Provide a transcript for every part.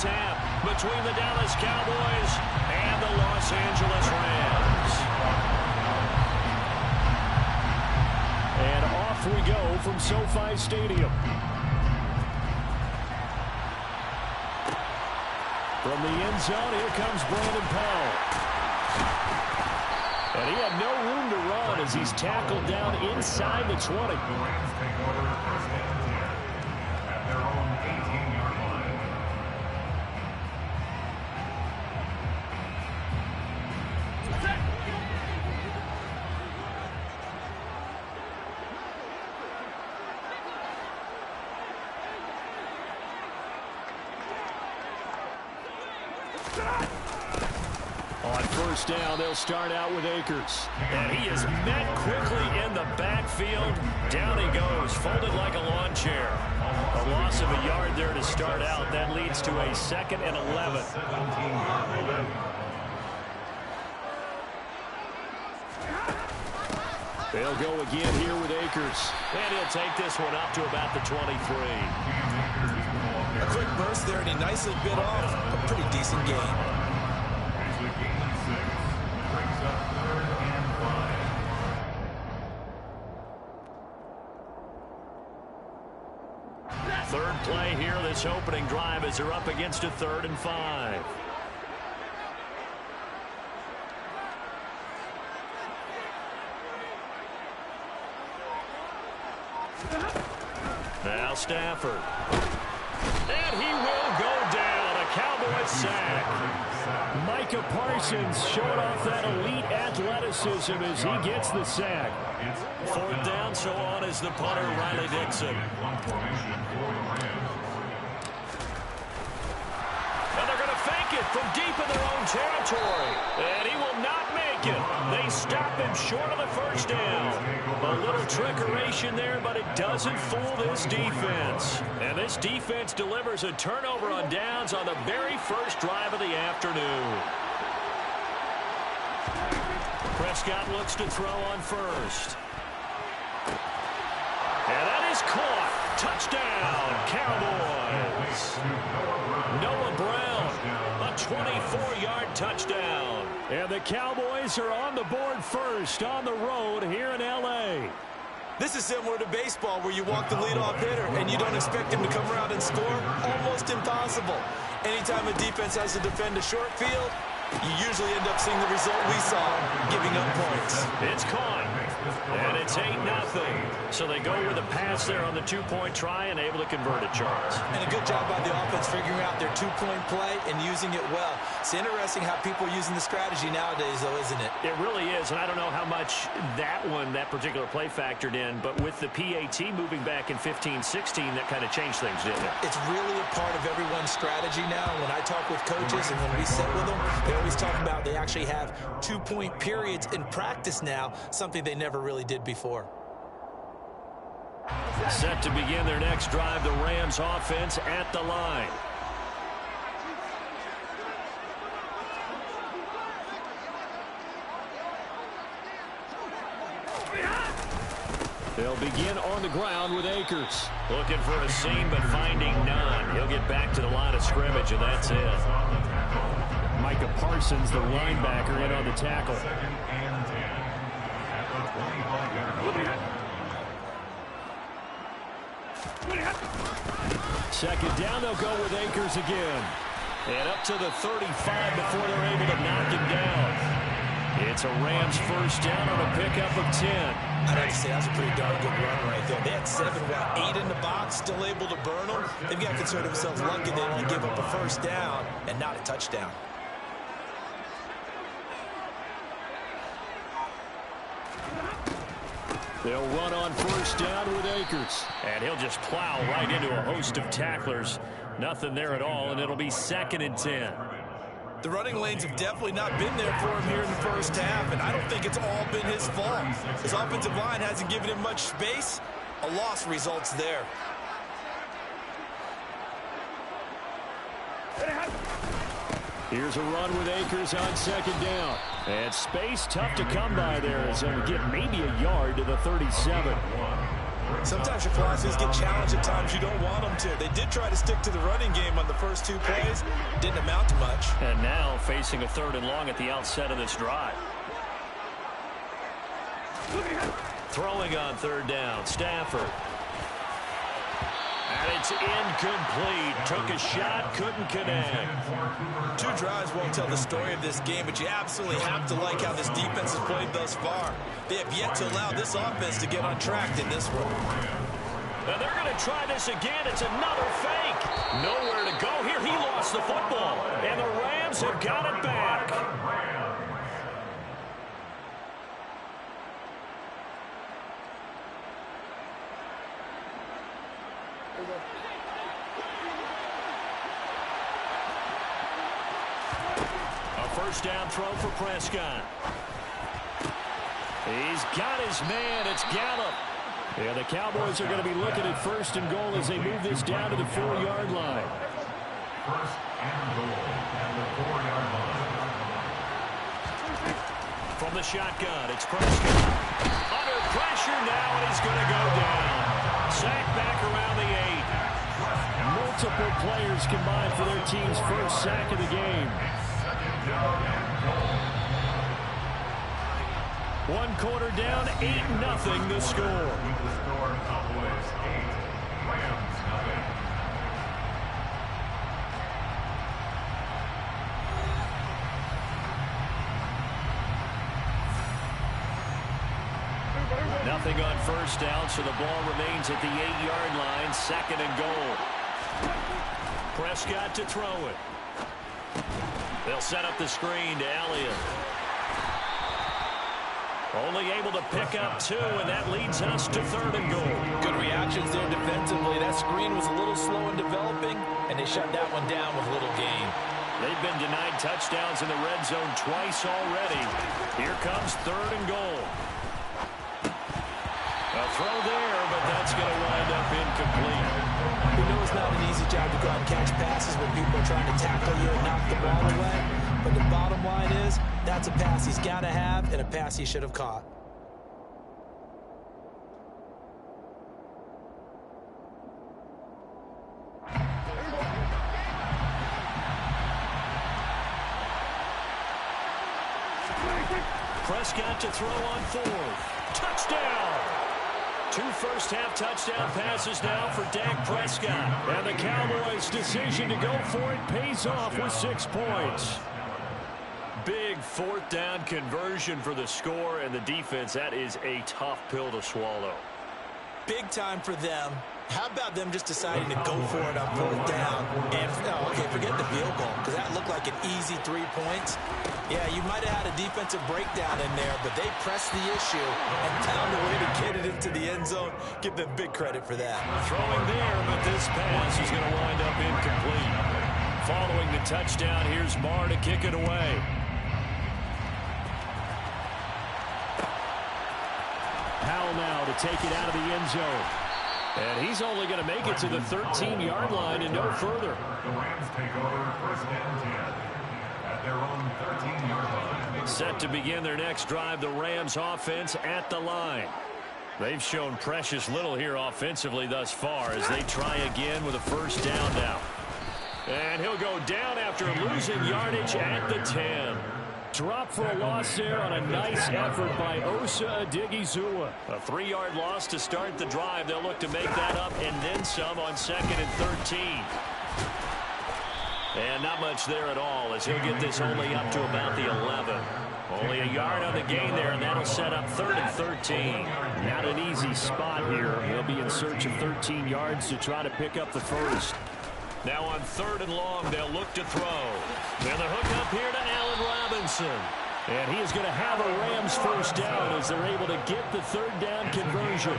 tap between the Dallas Cowboys and the Los Angeles Rams. And off we go from SoFi Stadium. From the end zone, here comes Brandon Powell. And he had no room to run as he's tackled down inside the 20. The Rams take over first and 10 at their own 18-yard line. On first down, they'll start out with Akers. And he is met quickly in the backfield. Down he goes, folded like a lawn chair. A loss of a yard there to start out. That leads to a 2nd and 11. They'll go again here with Akers. And he'll take this one up to about the 23. A quick burst there, and he nicely bit off a pretty decent game. Third play here, this opening drive, as they're up against a 3rd and 5. Now Stafford. And he will go down. A Cowboys sack. Micah Parsons showing off that elite athleticism as he gets the sack. 4th down, so on is the punter, Riley Dixon. And they're going to fake it from deep in their own territory. And he will not make it. They stop him short of the first down. A little trickeration there, but it doesn't fool this defense. And this defense delivers a turnover on downs on the very first drive of the afternoon. Prescott looks to throw on first. And that is caught. Touchdown, Cowboys. Noah Brown, a 24-yard touchdown. And the Cowboys are on the board first on the road here in L.A. This is similar to baseball, where you walk the leadoff hitter and you don't expect him to come around and score. Almost impossible. Anytime a defense has to defend a short field, you usually end up seeing the result we saw, giving up points. It's caught, and it's 8-0. So they go with a pass there on the 2-point try and able to convert it, Charles. And a good job by the offense figuring out their 2-point play and using it well. It's interesting how people are using the strategy nowadays, though, isn't it? It really is, and I don't know how much that particular play factored in, but with the PAT moving back in 15-16, that kind of changed things, didn't it? It's really a part of everyone's strategy now. When I talk with coaches and when we sit with them, they always talk about they actually have 2-point periods in practice now, something they never really did before. Set to begin their next drive, the Rams offense at the line. They'll begin on the ground with Akers. Looking for a seam, but finding none. He'll get back to the line of scrimmage, and that's it. Micah Parsons, the linebacker, in on the tackle. Second down, they'll go with Akers again. And up to the 35 before they're able to knock him down. It's a Rams first down on a pickup of 10. I'd have to say that's a pretty darn good run right there. They had 8 in the box, still able to burn them. They've got to consider themselves lucky they only give up a first down and not a touchdown. They'll run on first down with Akers. And he'll just plow right into a host of tacklers. Nothing there at all, and it'll be 2nd and 10. The running lanes have definitely not been there for him here in the first half, and I don't think it's all been his fault. His offensive line hasn't given him much space. A loss results there. Here's a run with Akers on second down. And space tough to come by there as they'll get maybe a yard to the 37. Sometimes your philosophies get challenged at times you don't want them to. They did try to stick to the running game on the first 2 plays. Didn't amount to much. And now facing a 3rd and long at the outset of this drive. Throwing on 3rd down, Stafford. And it's incomplete. Took a shot, couldn't connect. 2 drives won't tell the story of this game, but you absolutely have to like how this defense has played thus far. They have yet to allow this offense to get on track in this one. And they're going to try this again. It's another fake. Nowhere to go here. He lost the football. And the Rams have got it back. A first down throw for Prescott. He's got his man. It's Gallup. Yeah, the Cowboys are going to be looking at 1st and goal as they move this down to the 4-yard line. 1st and goal at the 4-yard line. From the shotgun, it's Prescott. Under pressure now, and he's going to go down. Sacked back around the 8. Multiple players combined for their team's first sack of the game. 1 quarter down, 8-0 the score. The score, Cowboys 8, Rams 0. Nothing on first down, so the ball remains at the 8-yard line, 2nd and goal. Prescott to throw it. They'll set up the screen to Elliott. Only able to pick up 2, and that leads us to 3rd and goal. Good reactions there defensively. That screen was a little slow in developing, and they shut that one down with little gain. They've been denied touchdowns in the red zone twice already. Here comes 3rd and goal. A throw there, but that's going to wind up incomplete. We know it's not an easy job to go out and catch passes when people are trying to tackle you and knock the ball away. But the bottom line is, that's a pass he's got to have and a pass he should have caught. Prescott to throw on 4th. Touchdown! 2 first-half touchdown passes now for Dak Prescott. And the Cowboys' decision to go for it pays off with 6 points. Big 4th down conversion for the score, and the defense, that is a tough pill to swallow. Big time for them. How about them just deciding to go for it on 4th down? And, okay, forget the field goal, because that looked like an easy 3 points. Yeah, you might have had a defensive breakdown in there, but they pressed the issue and found a way to get it into the end zone. Give them big credit for that. Throwing there, but this pass is going to wind up incomplete. Following the touchdown, here's Marr to kick it away. Powell now to take it out of the end zone. And he's only going to make it to the 13-yard line and no further. The Rams take over 1st and 10 at their own 13-yard line. Set to begin their next drive, the Rams offense at the line. They've shown precious little here offensively thus far as they try again with a first down now. And he'll go down after losing yardage at the 10. Drop for a loss there on a nice effort by Osa Odighizuwa. A 3-yard loss to start the drive. They'll look to make that up and then some on 2nd and 13. And not much there at all as he'll get this only up to about the 11. Only a yard on the gain there, and that'll set up 3rd and 13. Not an easy spot here. He'll be in search of 13 yards to try to pick up the first. Now on 3rd and long, they'll look to throw. Then the hook up here to Allen Robinson. And he is going to have a Rams first down as they're able to get the 3rd down conversion.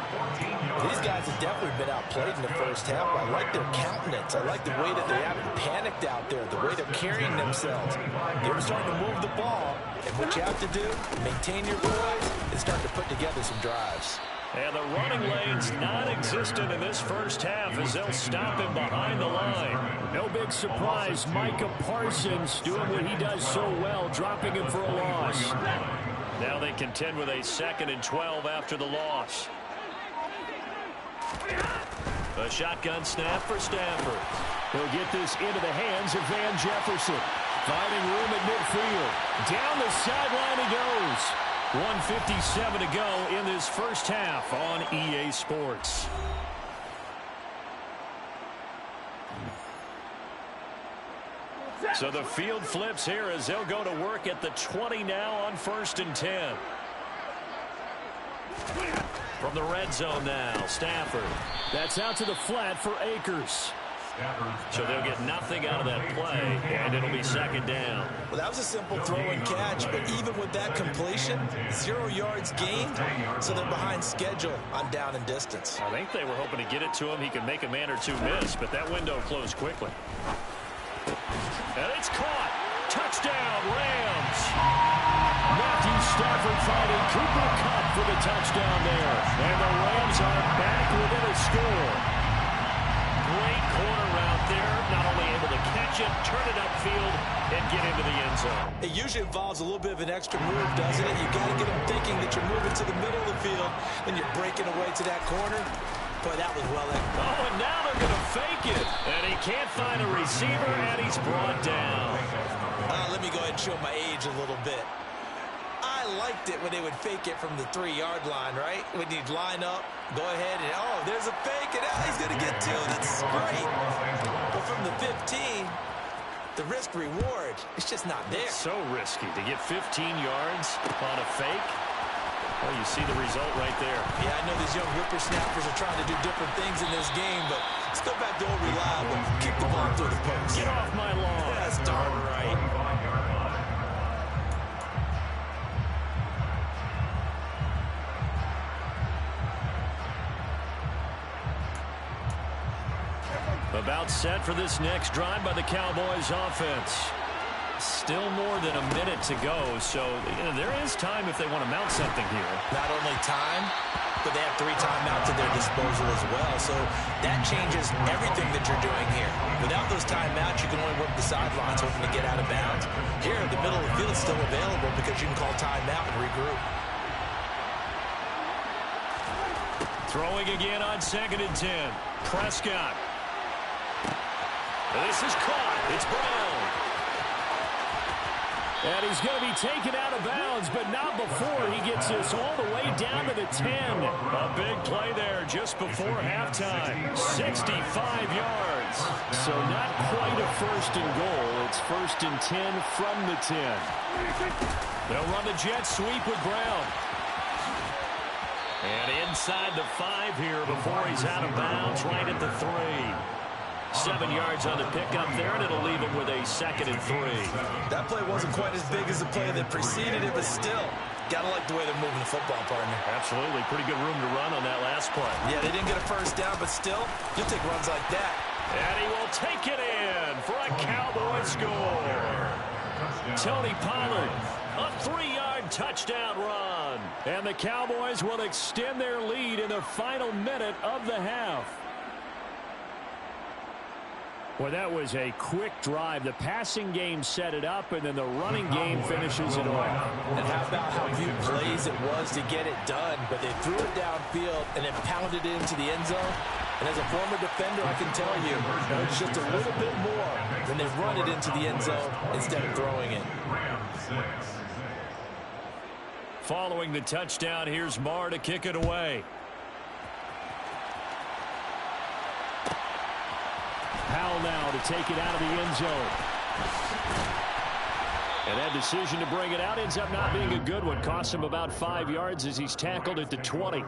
These guys have definitely been outplayed in the first half. I like their countenance. I like the way that they haven't panicked out there, the way they're carrying themselves. They're starting to move the ball. And what you have to do, maintain your poise, and start to put together some drives. And the running lane's non-existent in this first half as they'll stop him behind the line. No big surprise, Micah Parsons doing what he does so well, dropping him for a loss. Now they contend with a 2nd and 12 after the loss. A shotgun snap for Stafford. He'll get this into the hands of Van Jefferson. Finding room at midfield. Down the sideline he goes. 1:57 to go in this first half on EA Sports. So the field flips here as they'll go to work at the 20 now on 1st and 10. From the red zone now, Stafford. That's out to the flat for Akers. So they'll get nothing out of that play, and it'll be 2nd down. Well, that was a simple throw and catch, but even with that completion, 0 yards gained, so they're behind schedule on down and distance. I think they were hoping to get it to him. He could make a man or two miss, but that window closed quickly. And it's caught. Touchdown, Rams. Matthew Stafford finding Cooper Kupp for the touchdown there. And the Rams are back within a score. Great corner route there. Not only able to catch it, turn it upfield, and get into the end zone. It usually involves a little bit of an extra move, doesn't it? You got to get them thinking that you're moving to the middle of the field, and you're breaking away to that corner. Boy, that was well executed. Oh, and now they're going to fake it. And he can't find a receiver, and he's brought down. Let me go ahead and show my age a little bit. I liked it when they would fake it from the 3-yard line, right? When you'd line up, go ahead, and oh, there's a fake, and he's going to get 2. That's great. But from the 15, the risk-reward, it's just not there. It's so risky to get 15 yards on a fake. Well, you see the result right there. Yeah, I know these young whippersnappers are trying to do different things in this game, but let's go back to old reliable. Kick the ball through the post. Get off my lawn. That's darn right. About set for this next drive by the Cowboys offense. Still more than a minute to go, so there is time if they want to mount something here. Not only time, but they have 3 timeouts at their disposal as well, so that changes everything that you're doing here. Without those timeouts, you can only work the sidelines hoping to get out of bounds. Here, the middle of the field is still available because you can call timeout and regroup. Throwing again on 2nd and 10. Prescott. This is caught. It's Brown. And he's going to be taken out of bounds, but not before he gets this all the way down to the 10. A big play there just before halftime. 65 yards. So not quite a 1st and goal. It's 1st and 10 from the 10. They'll run the jet sweep with Brown. And inside the 5 here before he's out of bounds, right at the 3. 7 yards on the pickup there, and it'll leave him with a 2nd and 3. That play wasn't quite as big as the play that preceded it, but still, gotta like the way they're moving the football, partner. Absolutely. Pretty good room to run on that last play. Yeah, they didn't get a 1st down, but still, you'll take runs like that. And he will take it in for a Cowboy score. Tony Pollard, a 3-yard touchdown run. And the Cowboys will extend their lead in the final minute of the half. Well, that was a quick drive. The passing game set it up, and then the running game finishes it off. And how about how few plays it was to get it done, but they threw it downfield and then pounded it into the end zone. And as a former defender, I can tell you, it's just a little bit more when they run it into the end zone instead of throwing it. Following the touchdown, here's Marr to kick it away. Powell now to take it out of the end zone. And that decision to bring it out ends up not being a good one. Costs him about 5 yards as he's tackled at the 20.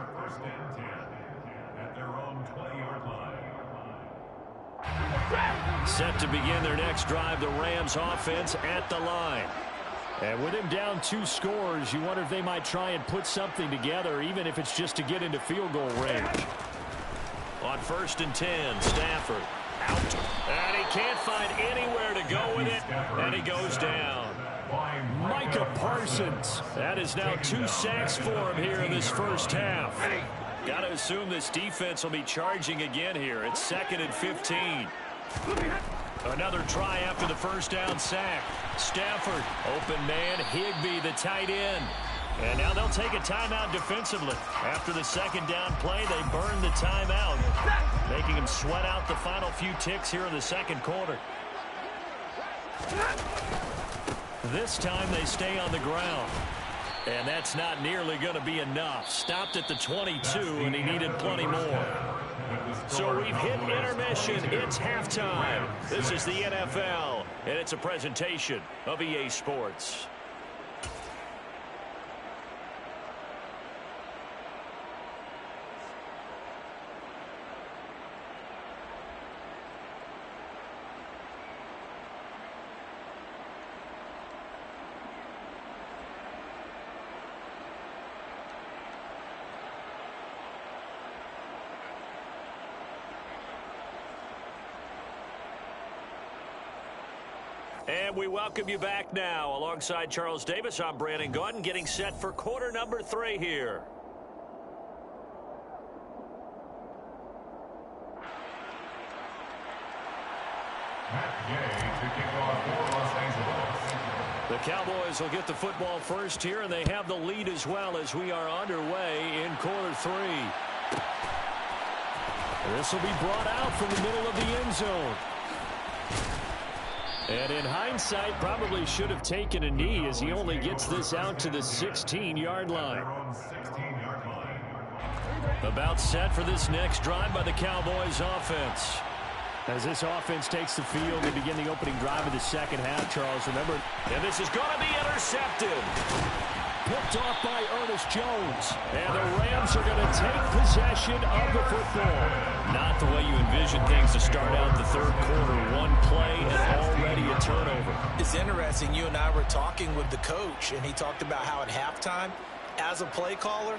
Set to begin their next drive, the Rams offense at the line. And with him down 2 scores, you wonder if they might try and put something together, even if it's just to get into field goal range. On 1st and 10, Stafford. Out. And he can't find anywhere to go with it, and he goes down. Micah Parsons. That is now 2 sacks for him here in this first half. Got to assume this defense will be charging again here. It's 2nd and 15. Another try after the 1st down sack. Stafford, open man, Higbee, the tight end. And now they'll take a timeout defensively. After the second down play, they burn the timeout, making them sweat out the final few ticks here in the second quarter. This time they stay on the ground. And that's not nearly going to be enough. Stopped at the 22, and he needed plenty more. So we've hit intermission. It's halftime. This is the NFL, and it's a presentation of EA Sports. And we welcome you back now. Alongside Charles Davis, I'm Brandon Gaudin, getting set for quarter number 3 here. Matt Gay to kick off for Los Angeles. The Cowboys will get the football first here, and they have the lead as well as we are underway in quarter 3. This will be brought out from the middle of the end zone. And in hindsight, probably should have taken a knee as he only gets this out to the 16-yard line. About set for this next drive by the Cowboys offense. As this offense takes the field, they begin the opening drive of the second half, Charles. Remember, and this is going to be intercepted. Picked off by Ernest Jones. And the Rams are going to take possession of the football. Not the way you envision things to start out the third quarter. One play and already a turnover. It's interesting. You and I were talking with the coach, and he talked about how at halftime, as a play caller,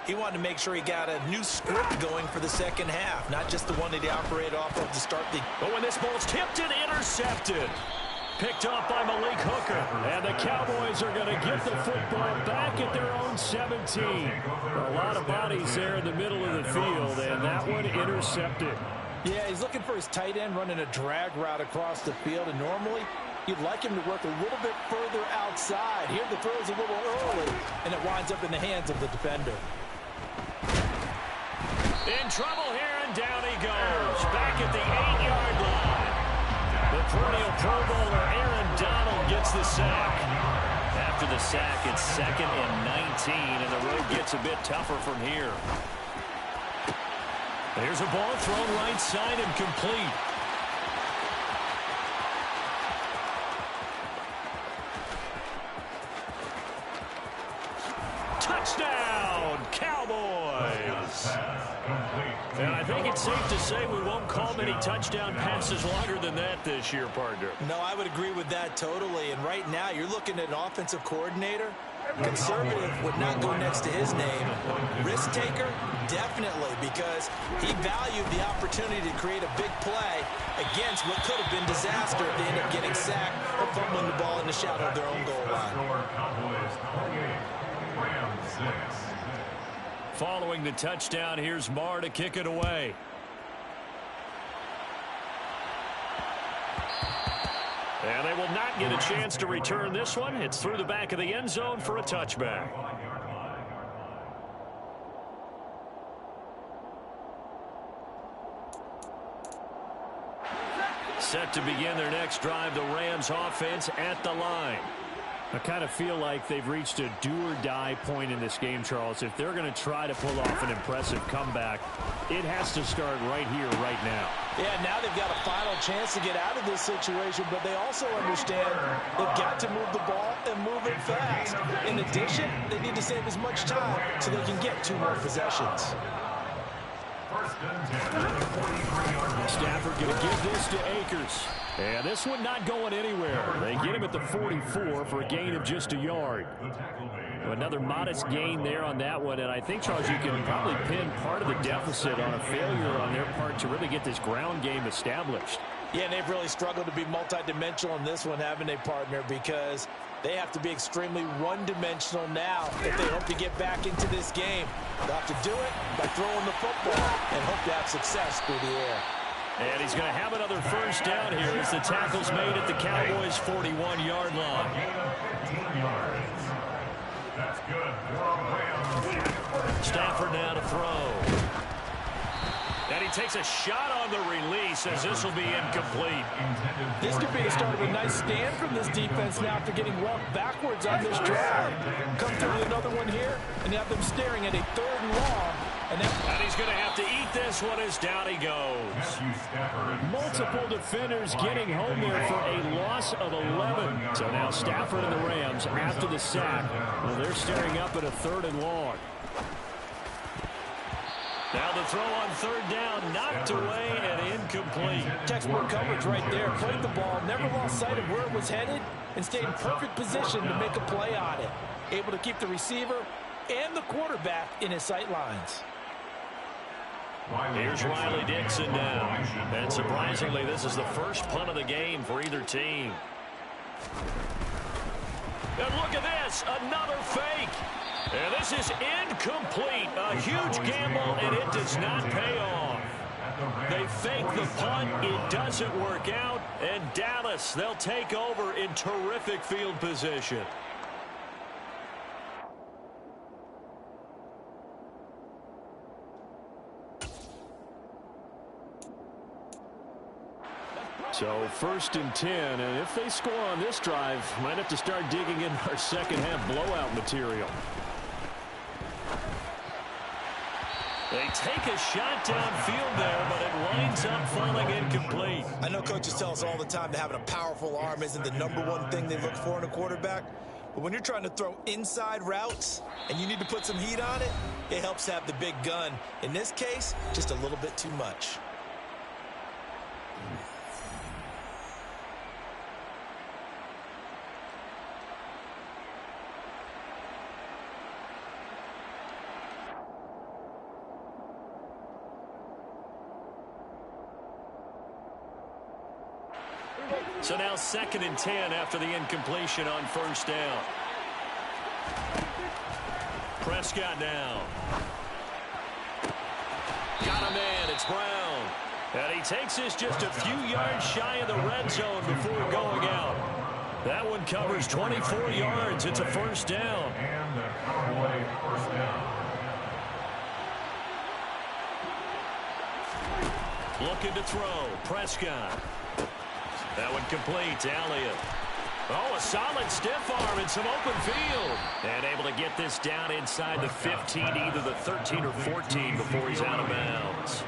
he wanted to make sure he got a new script going for the second half, not just the one that he operated off of to start the... But when this ball's tipped and intercepted. Picked off by Malik Hooker. And the Cowboys are going to get the football back at their own 17. A lot of bodies there in the middle of the field, and that one intercepted. Yeah, he's looking for his tight end running a drag route across the field, and normally you'd like him to work a little bit further outside. Here the throw's a little early, and it winds up in the hands of the defender. In trouble here, and down he goes. Back at the 8-yard line. The perennial Pro Bowler Aaron Donald gets the sack. After the sack, it's 2nd and 19, and the road gets a bit tougher from here. There's a ball thrown right side and complete. Touchdown, Cowboys! And I think it's safe to say we won't call many touchdown passes longer than that this year, partner. No, I would agree with that totally. And right now, you're looking at an offensive coordinator. Conservative would not go next to his name. Risk taker, definitely, because he valued the opportunity to create a big play against what could have been disaster if they end up getting sacked or fumbling the ball in the shadow of their own goal line. Following the touchdown, here's Marr to kick it away. And they will not get a chance to return this one. It's through the back of the end zone for a touchback. Set to begin their next drive, the Rams offense at the line. I kind of feel like they've reached a do-or-die point in this game, Charles. If they're going to try to pull off an impressive comeback, it has to start right here, right now. Yeah, now they've got a final chance to get out of this situation, but they also understand they've got to move the ball and move it fast. In addition, they need to save as much time so they can get 2 more possessions. Stafford going to give this to Akers. And this one not going anywhere. They get him at the 44 for a gain of just a yard. Another modest gain there on that one. And I think, Charles, you can probably pin part of the deficit on a failure on their part to really get this ground game established. Yeah, and they've really struggled to be multidimensional in this one, haven't they, partner? Because they have to be extremely one-dimensional now if they hope to get back into this game. They'll have to do it by throwing the football and hope to have success through the air. And he's going to have another first down here as the tackle's made at the Cowboys' 41-yard line. That's good for Rams. Stafford now to throw. And he takes a shot on the release as this will be incomplete. This could be the start of a nice stand from this defense now after getting walked backwards on this drive. Come through with another one here, and you have them staring at a 3rd and long. And he's going to have to eat this one as down he goes. Multiple defenders getting home there for a loss of 11. So now Stafford and the Rams, after the sack, well, they're staring up at a 3rd and long. Now the throw on 3rd down, knocked away and incomplete. Textbook coverage right there. Played the ball, never lost sight of where it was headed, and stayed in perfect position to make a play on it. Able to keep the receiver and the quarterback in his sight lines. Here's Riley Dixon now. And surprisingly, this is the first punt of the game for either team. And look at this, another fake. And this is incomplete. A huge gamble, and it does not pay off. They fake the punt. It doesn't work out. And Dallas, they'll take over in terrific field position. So 1st and 10, and if they score on this drive, might have to start digging in our second half blowout material. They take a shot downfield there, but it winds up falling incomplete. I know coaches tell us all the time that having a powerful arm isn't the #1 thing they look for in a quarterback. But when you're trying to throw inside routes and you need to put some heat on it, it helps have the big gun. In this case, just a little bit too much. So now 2nd and 10 after the incompletion on 1st down. Prescott now. Got a man, it's Brown. And he takes this just a few yards shy of the red zone before going out. That one covers 24 yards. It's a 1st down. And the Cowboy 1st down. Looking to throw. Prescott. That one complete to Elliott. Oh, a solid stiff arm and some open field. And able to get this down inside the 15, either the 13 or 14 before he's out of bounds.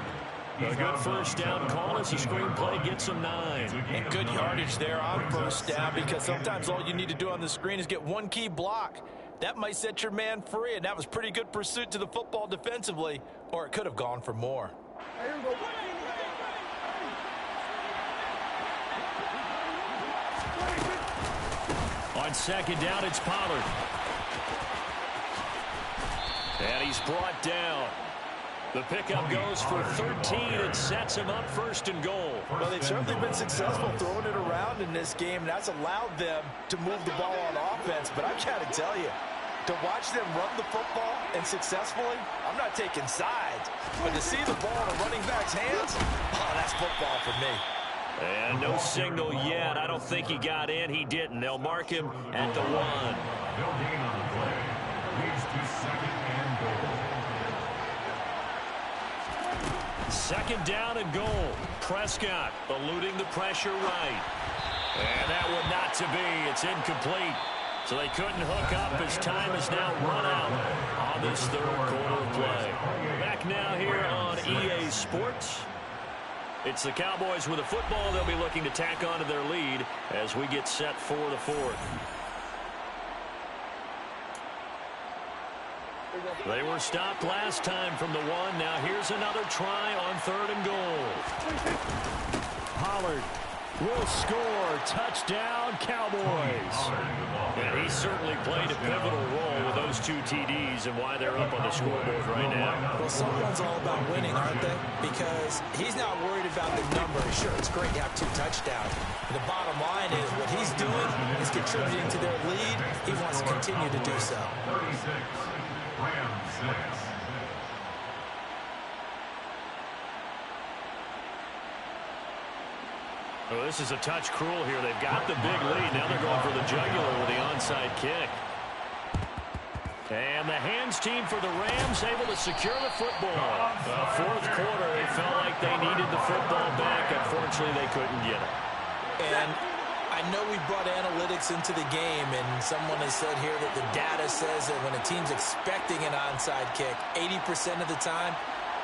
A good 1st down call as the screenplay gets him 9. And good yardage there on 1st down, because sometimes all you need to do on the screen is get one key block. That might set your man free, and that was pretty good pursuit to the football defensively, or it could have gone for more. On 2nd down, it's Pollard. And he's brought down. The pickup goes for 13 and sets him up 1st and goal. Well, they've certainly been successful throwing it around in this game, and that's allowed them to move the ball on offense. But I've got to tell you, to watch them run the football and successfully, I'm not taking sides, but to see the ball in a running back's hands, oh, that's football for me. And no signal yet. I don't think he got in. He didn't. They'll mark him at the 1. Bill Gain on the play. Leads to 2nd and goal. 2nd down and goal. Prescott eluding the pressure right. And that one not to be. It's incomplete. So they couldn't hook up as time is now run out on this 3rd quarter of play. Back now here on EA Sports. It's the Cowboys with a football. They'll be looking to tack on to their lead as we get set for the 4th. They were stopped last time from the 1. Now here's another try on 3rd and goal. Pollard will score. Touchdown, Cowboys. And he certainly played a pivotal role with those 2 TDs and why they're up on the scoreboard right now. Well, someone's all about winning, aren't they? Because he's not worried about the number. Sure, it's great to have 2 touchdowns. But the bottom line is what he's doing is contributing to their lead. He wants to continue to do so. 36. Rams 6. Well, this is a touch cruel here. They've got the big lead. Now they're going for the jugular with the onside kick. And the hands team for the Rams able to secure the football. Fourth quarter, they felt like they needed the football back. Unfortunately, they couldn't get it. And I know we brought analytics into the game, and someone has said here that the data says that when a team's expecting an onside kick, 80% of the time,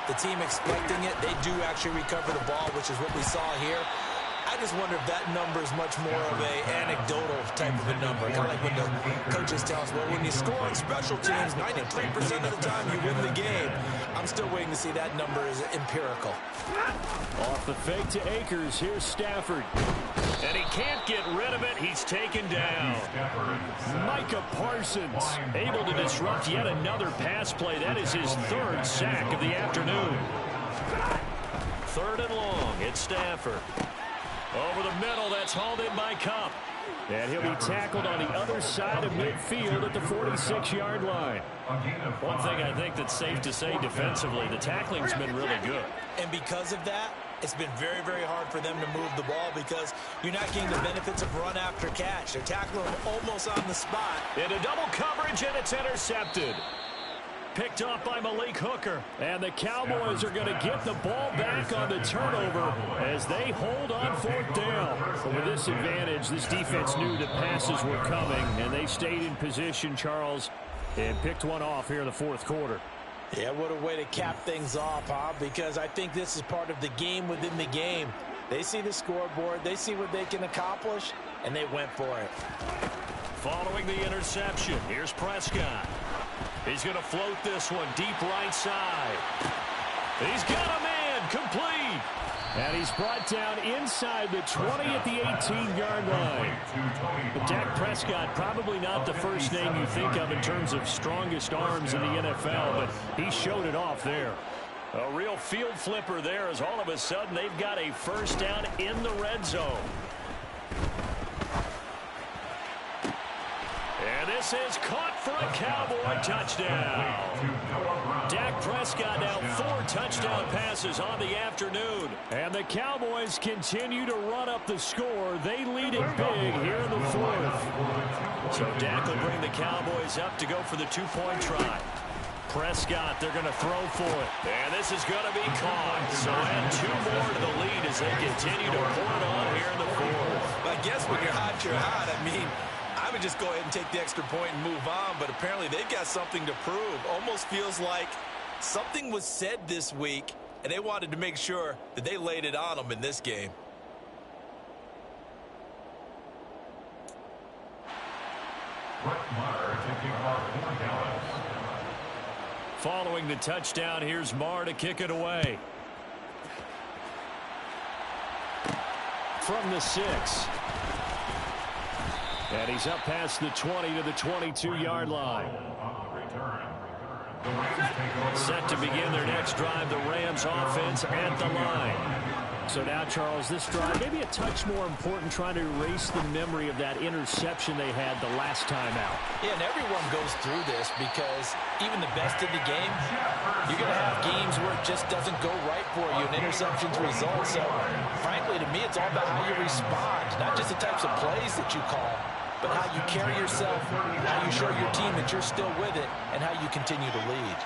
the team expecting it, they do actually recover the ball, which is what we saw here. I just wonder if that number is much more of an anecdotal type of a number. Kind of like when the coaches tell us, well, when you score on special teams, 93% of the time you win the game. I'm still waiting to see that number is empirical. Off the fake to Akers, here's Stafford. And he can't get rid of it. He's taken down. Micah Parsons able to disrupt yet another pass play. That is his third sack of the afternoon. Third and long. It's Stafford. Over the middle, that's hauled in by Kupp. And he'll be tackled on the other side of midfield at the 46-yard line. One thing I think that's safe to say defensively, the tackling's been really good. And because of that, it's been very, very hard for them to move the ball because you're not getting the benefits of run after catch. They're tackling them almost on the spot. Into double coverage, and it's intercepted. Picked off by Malik Hooker. And the Cowboys are going to get the ball back on the turnover as they hold on fourth down. But with this advantage, this defense knew that passes were coming, and they stayed in position, Charles, and picked one off here in the fourth quarter. Yeah, what a way to cap things off, huh? Because I think this is part of the game within the game. They see the scoreboard, they see what they can accomplish, and they went for it. Following the interception, here's Prescott. He's going to float this one deep right side. He's got a man, complete. And he's brought down inside the 20 at the 18-yard line. But Dak Prescott, probably not the first name you think of in terms of strongest arms in the NFL, but he showed it off there. A real field flipper there as all of a sudden they've got a first down in the red zone. And this is caught for a Cowboy touchdown. Dak Prescott now 4 touchdown passes on the afternoon. And the Cowboys continue to run up the score. They lead it big here in the fourth. So Dak will bring the Cowboys up to go for the 2-point try. Prescott, they're going to throw for it. And this is going to be caught. So add 2 more to the lead as they continue to pour it on here in the fourth. I guess when you're hot, you're hot. I mean, I would just go ahead and take the extra point and move on, but apparently they've got something to prove. Almost feels like something was said this week, and they wanted to make sure that they laid it on them in this game. Following the touchdown, here's Marr to kick it away. From the 6. And he's up past the 20 to the 22-yard line. Set to begin their next drive, the Rams offense at the line. So now, Charles, this drive maybe a touch more important, trying to erase the memory of that interception they had the last time out. Yeah, and everyone goes through this because even the best in the game, you're going to have games where it just doesn't go right for you, and interceptions result. So, frankly, to me, it's all about how you respond, not just the types of plays that you call, but how you carry yourself, how you show your team that you're still with it, and how you continue to lead.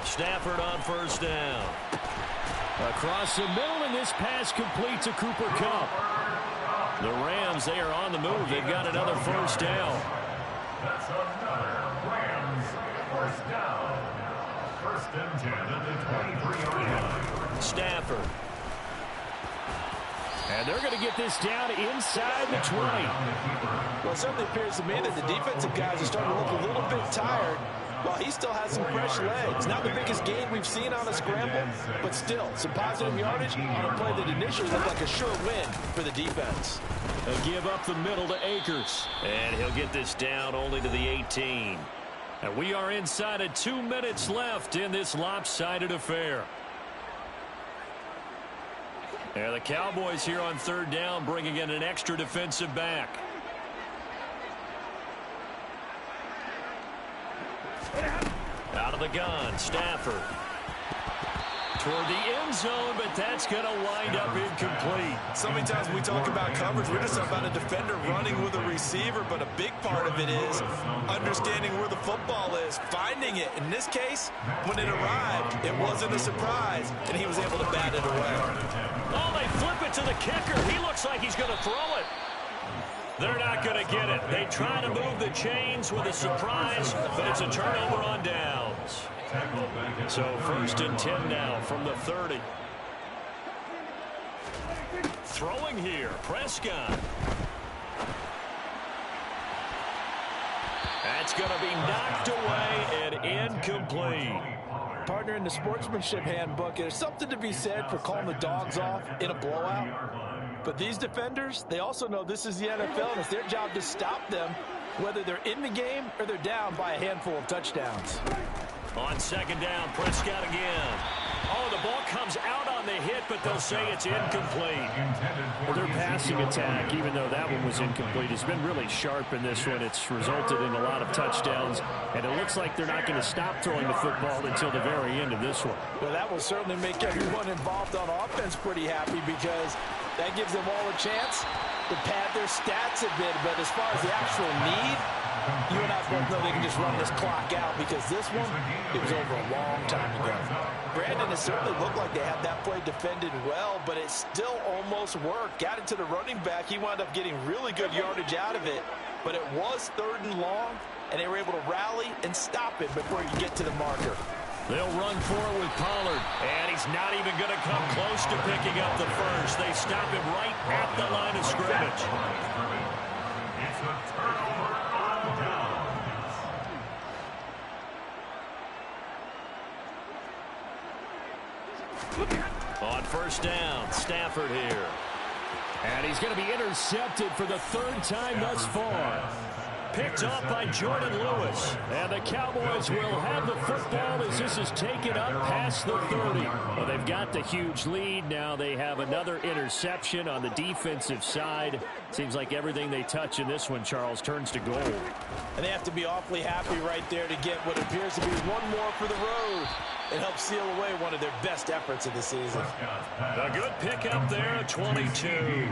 Stafford on first down. Across the middle, and this pass complete to Cooper Kupp. The Rams, they are on the move. They've got another first down. That's another Rams first down. First and 10 at the 23-yard line. Stafford. And they're going to get this down inside the 20. Well, it certainly appears to me that the defensive guys are starting to look a little bit tired, while he still has some fresh legs. Not the biggest gain we've seen on a scramble, but still some positive yardage on a play that initially looked like a sure win for the defense. A give up the middle to Akers. And he'll get this down only to the 18. And we are inside of 2 minutes left in this lopsided affair. And the Cowboys here on third down bringing in an extra defensive back. Out of the gun, Stafford. toward the end zone, but that's going to wind up incomplete. So many times when we talk about coverage, we're just about a defender running with a receiver, but a big part of it is understanding where the football is, finding it. In this case, when it arrived, it wasn't a surprise, and he was able to bat it away. Oh, they flip it to the kicker. He looks like he's going to throw it. They're not going to get it. They try to move the chains with a surprise, but it's a turnover on downs. So 1st and 10 now from the 30. Throwing here, Prescott. That's going to be knocked away and incomplete. Partner, in the sportsmanship handbook, there's something to be said for calling the dogs off in a blowout. But these defenders, they also know this is the NFL, and it's their job to stop them, whether they're in the game or they're down by a handful of touchdowns. On 2nd down, Prescott again. Oh, the ball comes out on the hit, but they'll say it's incomplete. Well, their passing attack, even though that one was incomplete, has been really sharp in this one. It's resulted in a lot of touchdowns, and it looks like they're not going to stop throwing the football until the very end of this one. Well, that will certainly make everyone involved on offense pretty happy, because that gives them all a chance to pad their stats a bit. But as far as the actual need, you and I both know they can just run this clock out, because this one, it was over a long time ago. Brandon, it certainly looked like they had that play defended well, but it still almost worked. Got it to the running back. He wound up getting really good yardage out of it, but it was 3rd and long, and they were able to rally and stop it before you get to the marker. They'll run for it with Pollard, and he's not even going to come close to picking up the first. They stop him right at the line of scrimmage. It's a turnover on downs. On 1st down, Stafford here. And he's going to be intercepted for the 3rd time thus far. Picked off by Jordan Lewis. And the Cowboys will have the football as this is taken up past the 30. Well, they've got the huge lead. Now they have another interception on the defensive side. Seems like everything they touch in this one, Charles, turns to gold. And they have to be awfully happy right there to get what appears to be one more for the road. It helps seal away one of their best efforts of the season. A good pickup there at 22.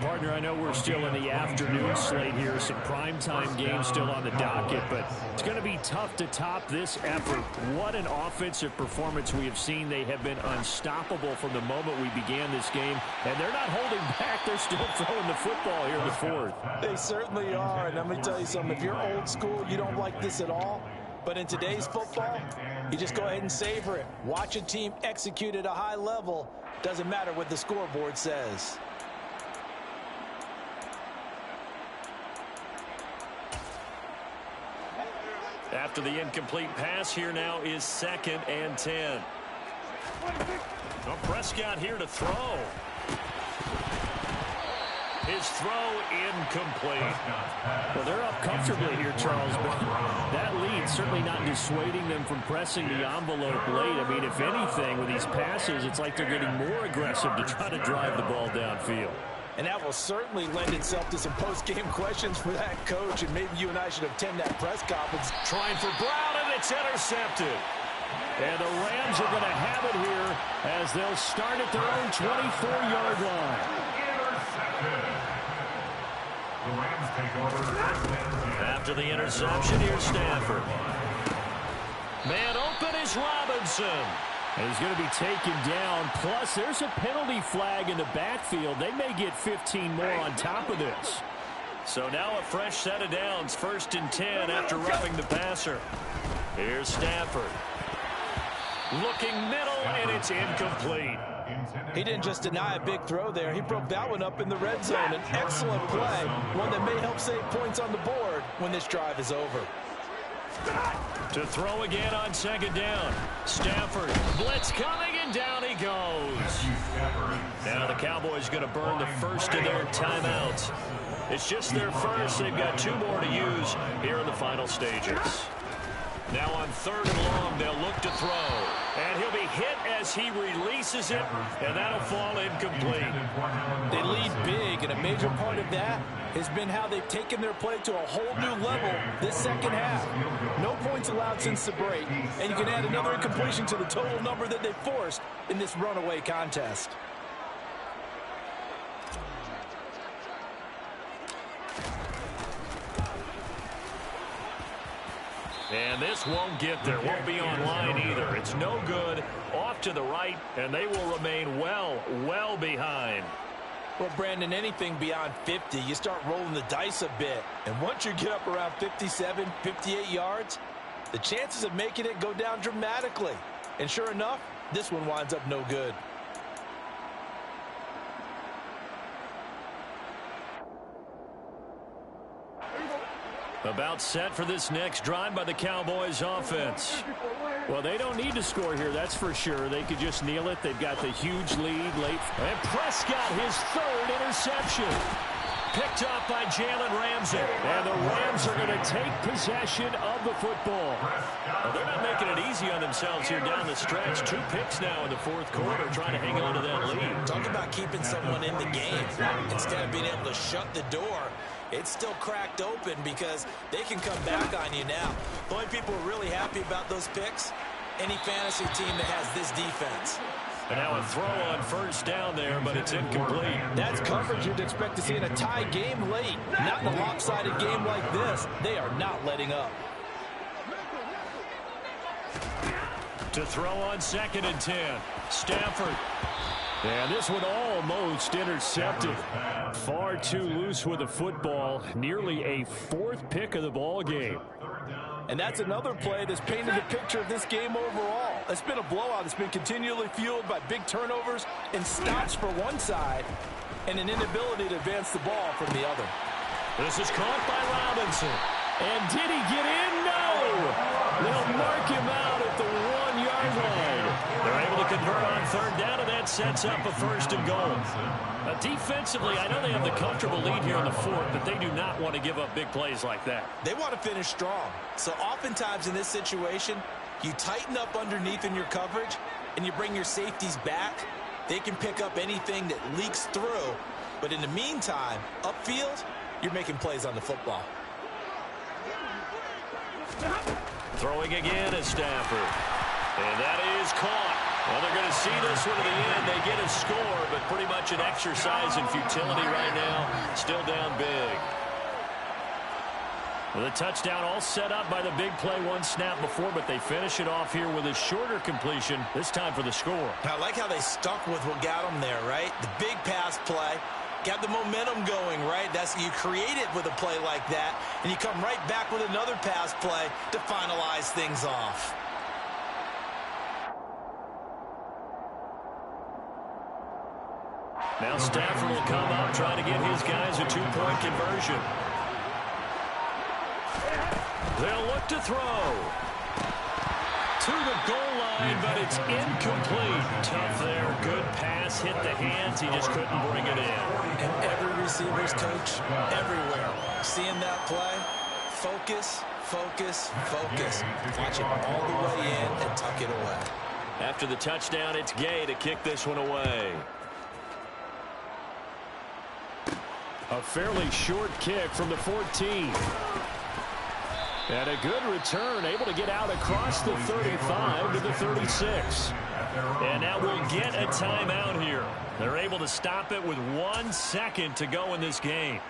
Partner, I know we're still in the afternoon slate here. Some primetime games still on the docket, but it's going to be tough to top this effort. What an offensive performance we have seen. They have been unstoppable from the moment we began this game, and they're not holding back. They're still throwing the football here in the 4th. They certainly are, and let me tell you something. If you're old school, you don't like this at all. But in today's football, you just go ahead and savor it. Watch a team execute at a high level. Doesn't matter what the scoreboard says. After the incomplete pass, here now is 2nd and 10. Well, Prescott here to throw. His throw incomplete. Well, they're up comfortably here, Charles, but that lead certainly not dissuading them from pressing the envelope late. I mean, if anything, with these passes, it's like they're getting more aggressive to try to drive the ball downfield. And that will certainly lend itself to some post-game questions for that coach, and maybe you and I should attend that press conference. Trying for Brown, and it's intercepted. And the Rams are going to have it here as they'll start at their own 24-yard line. The Rams take over. After the interception, here's Stafford. Man open is Robinson. And he's going to be taken down. Plus, there's a penalty flag in the backfield. They may get 15 more on top of this. So now a fresh set of downs. 1st and 10 after roughing the passer. Here's Stafford. Looking middle, and it's incomplete. He didn't just deny a big throw there. He broke that one up in the red zone. An excellent play, one that may help save points on the board when this drive is over. To throw again on 2nd down. Stafford, blitz coming, and down he goes. Now the Cowboys going to burn the first of their timeouts. It's just their first. They've got 2 more to use here in the final stages. Now on 3rd and long, they'll look to throw. And he'll be hit as he releases it, and that'll fall incomplete. They lead big, and a major part of that has been how they've taken their play to a whole new level this second half. No points allowed since the break, and you can add another incompletion to the total number that they forced in this runaway contest. And this won't get there. Won't be online either. It's no good. Off to the right, and they will remain well behind. Well, Brandon, anything beyond 50, you start rolling the dice a bit. And once you get up around 57, 58 yards, the chances of making it go down dramatically. And sure enough, this one winds up no good. About set for this next drive by the Cowboys offense. Well, they don't need to score here, that's for sure. They could just kneel it. They've got the huge lead late. And Prescott, his third interception. Picked up by Jalen Ramsey. And the Rams are going to take possession of the football. Well, they're not making it easy on themselves here down the stretch. 2 picks now in the fourth quarter, trying to hang on to that lead. Talk about keeping someone in the game. Instead of being able to shut the door, it's still cracked open because they can come back on you now. The only people who are really happy about those picks, any fantasy team that has this defense. And now a throw on first down there, but it's incomplete. That's coverage you'd expect to see in a tie game late. Not in a lopsided game like this. They are not letting up. To throw on 2nd and 10. Stafford. And this one almost intercepted. Far too loose with the football. Nearly a 4th pick of the ball game. And that's another play that's painted the picture of this game overall. It's been a blowout. It's been continually fueled by big turnovers and stops for one side and an inability to advance the ball from the other. This is caught by Robinson. And did he get in? No! They'll mark him out at the 1-yard line. They're able to convert on 3rd down, and that sets up a 1st and goal. Defensively, I know they have the comfortable lead here in the 4th, but they do not want to give up big plays like that. They want to finish strong. So oftentimes in this situation, you tighten up underneath in your coverage, and you bring your safeties back. They can pick up anything that leaks through. But in the meantime, upfield, you're making plays on the football. Throwing again is Stafford. And that is caught. Well, they're going to see this one to the end. They get a score, but pretty much an exercise in futility right now. Still down big. With a touchdown all set up by the big play 1 snap before, but they finish it off here with a shorter completion, this time for the score. I like how they stuck with what got them there, right? The big pass play. Got the momentum going, right? That's you create it with a play like that, and you come right back with another pass play to finalize things off. Now Stafford will come up, trying to get his guys a 2-point conversion. They'll look to throw. To the goal line, but it's incomplete. Tough there. Good pass. Hit the hands. He just couldn't bring it in. And every receiver's coach, everywhere, seeing that play, focus, focus, focus. Watch it all the way in and tuck it away. After the touchdown, it's Gay to kick this one away. A fairly short kick from the 14. And a good return, able to get out across the 35 to the 36. And now we'll get a timeout here. They're able to stop it with 1 second to go in this game.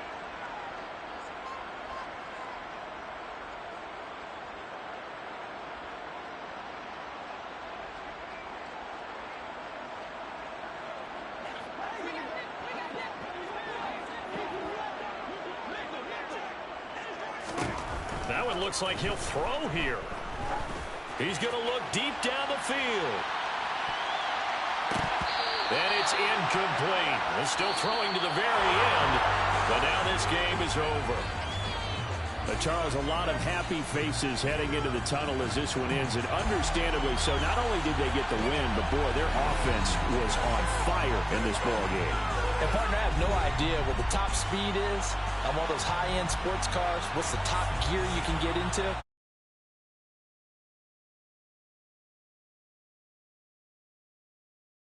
Now it looks like he'll throw here. He's going to look deep down the field. And it's incomplete. They're still throwing to the very end. But now this game is over. Charles, a lot of happy faces heading into the tunnel as this one ends, and understandably so. Not only did they get the win, but boy, their offense was on fire in this ball game. And partner, I have no idea what the top speed is on one of those high-end sports cars. What's the top gear you can get into?